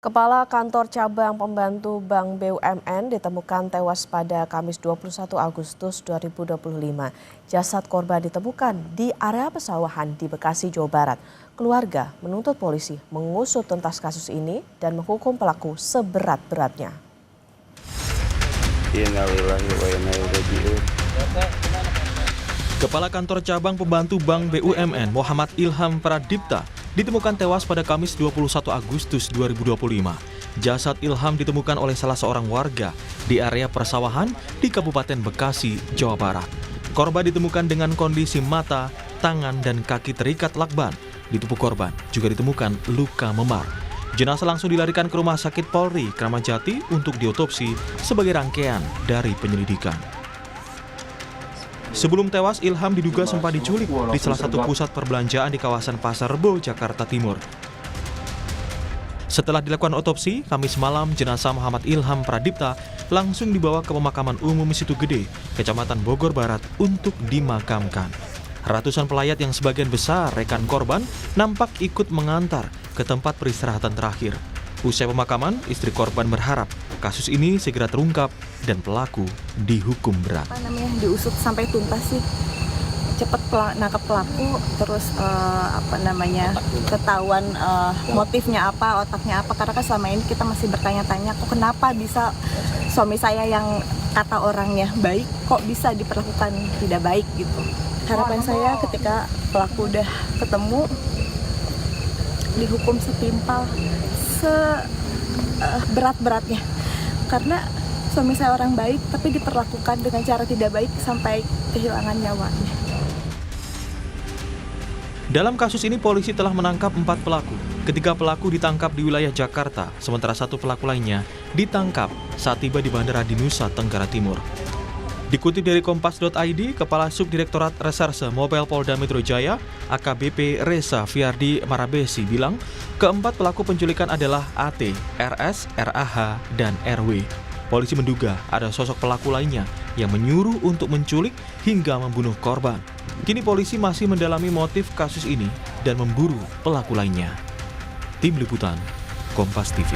Kepala Kantor Cabang Pembantu Bank BUMN ditemukan tewas pada Kamis 21 Agustus 2025. Jasad korban ditemukan di area pesawahan di Bekasi, Jawa Barat. Keluarga menuntut polisi mengusut tuntas kasus ini dan menghukum pelaku seberat-beratnya. Kepala Kantor Cabang Pembantu Bank BUMN Muhammad Ilham Pradipta ditemukan tewas pada Kamis 21 Agustus 2025. Jasad Ilham ditemukan oleh salah seorang warga di area persawahan di Kabupaten Bekasi, Jawa Barat. Korban ditemukan dengan kondisi mata, tangan, dan kaki terikat lakban. Di tubuh korban juga ditemukan luka memar. Jenazah langsung dilarikan ke Rumah Sakit Polri Kramat Jati untuk diotopsi sebagai rangkaian dari penyelidikan. Sebelum tewas, Ilham diduga sempat diculik di salah satu pusat perbelanjaan di kawasan Pasar Rebo, Jakarta Timur. Setelah dilakukan otopsi, Kamis malam jenazah Muhammad Ilham Pradipta langsung dibawa ke pemakaman umum Situ Gede, Kecamatan Bogor Barat untuk dimakamkan. Ratusan pelayat yang sebagian besar rekan korban nampak ikut mengantar ke tempat peristirahatan terakhir. Usai pemakaman, istri korban berharap kasus ini segera terungkap dan pelaku dihukum berat. Diusut sampai tuntas sih, cepat nangkap pelaku, terus ketahuan motifnya apa, otaknya apa. Karena kan selama ini kita masih bertanya-tanya, kok kenapa bisa suami saya yang kata orangnya baik, kok bisa diperlakukan tidak baik gitu. Harapan saya ketika pelaku udah ketemu, dihukum setimpal, seberat-beratnya. Karena suami saya orang baik, tapi diperlakukan dengan cara tidak baik sampai kehilangan nyawanya. Dalam kasus ini, polisi telah menangkap 4 pelaku. Ketiga pelaku ditangkap di wilayah Jakarta, sementara 1 pelaku lainnya ditangkap saat tiba di Bandara di Nusa Tenggara Timur. Dikutip dari Kompas.id, Kepala Subdirektorat Reserse Mobile Polda Metro Jaya, AKBP Reza Fiardi Marabesi bilang, keempat pelaku penculikan adalah AT, RS, RAH, dan RW. Polisi menduga ada sosok pelaku lainnya yang menyuruh untuk menculik hingga membunuh korban. Kini polisi masih mendalami motif kasus ini dan memburu pelaku lainnya. Tim Liputan, Kompas TV.